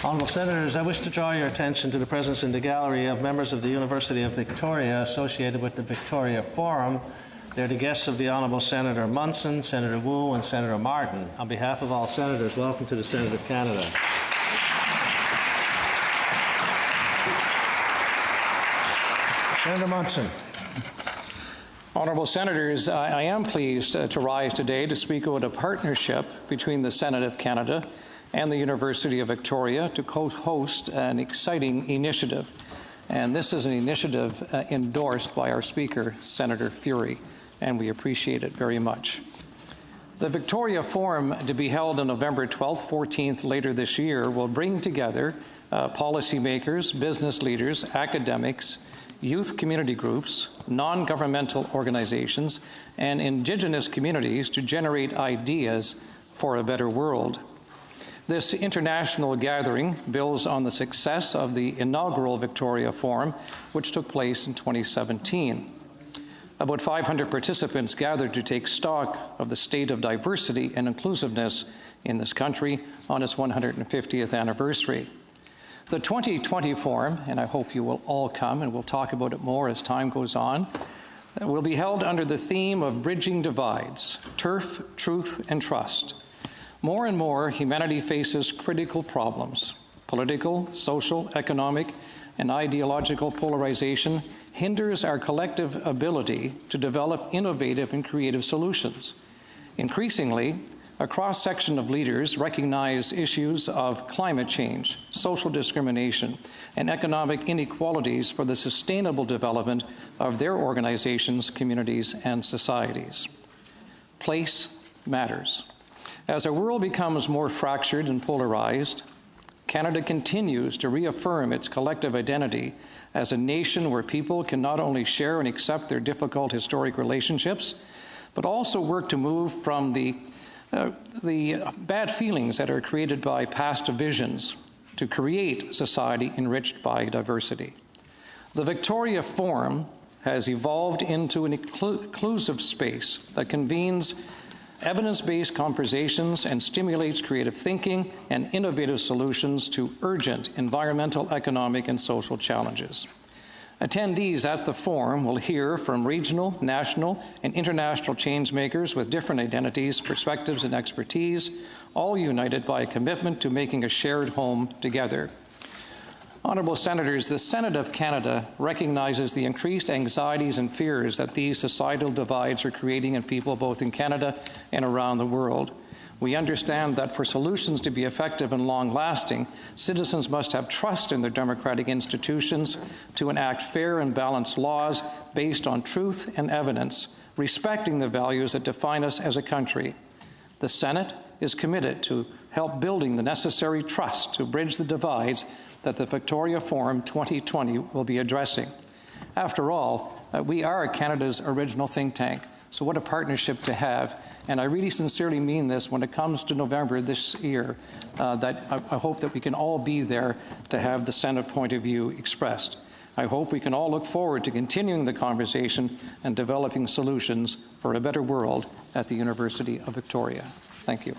Honourable Senators, I wish to draw your attention to the presence in the gallery of members of the University of Victoria associated with the Victoria Forum. They're the guests of the Honourable Senator Munson, Senator Wu, and Senator Martin. On behalf of all Senators, welcome to the Senate of Canada. Senator Munson. Honourable Senators, I am pleased to rise today to speak about a partnership between the Senate of Canada and the University of Victoria to co-host an exciting initiative. And this is an initiative endorsed by our Speaker, Senator Furey, and we appreciate it very much. The Victoria Forum, to be held on November 12th, 14th later this year, will bring together policymakers, business leaders, academics, youth community groups, non-governmental organizations, and Indigenous communities to generate ideas for a better world. This international gathering builds on the success of the inaugural Victoria Forum, which took place in 2017. About 500 participants gathered to take stock of the state of diversity and inclusiveness in this country on its 150th anniversary. The 2020 Forum, and I hope you will all come, and we'll talk about it more as time goes on, will be held under the theme of Bridging Divides, Turf, Truth, and Trust. More and more, humanity faces critical problems. Political, social, economic, and ideological polarization hinders our collective ability to develop innovative and creative solutions. Increasingly, a cross-section of leaders recognize issues of climate change, social discrimination, and economic inequalities for the sustainable development of their organizations, communities, and societies. Place matters. As our world becomes more fractured and polarized, Canada continues to reaffirm its collective identity as a nation where people can not only share and accept their difficult historic relationships, but also work to move from the bad feelings that are created by past divisions to create society enriched by diversity. The Victoria Forum has evolved into an inclusive space that convenes evidence-based conversations and stimulates creative thinking and innovative solutions to urgent environmental, economic, and social challenges. Attendees at the forum will hear from regional, national, and international change-makers with different identities, perspectives, and expertise, all united by a commitment to making a shared home together. Honourable Senators, the Senate of Canada recognizes the increased anxieties and fears that these societal divides are creating in people both in Canada and around the world. We understand that for solutions to be effective and long-lasting, citizens must have trust in their democratic institutions to enact fair and balanced laws based on truth and evidence, respecting the values that define us as a country. The Senate is committed to help building the necessary trust to bridge the divides that the Victoria Forum 2020 will be addressing. After all, we are Canada's original think tank, so what a partnership to have. And I really sincerely mean this when it comes to November this year, that I hope that we can all be there to have the Senate point of view expressed. I hope we can all look forward to continuing the conversation and developing solutions for a better world at the University of Victoria. Thank you.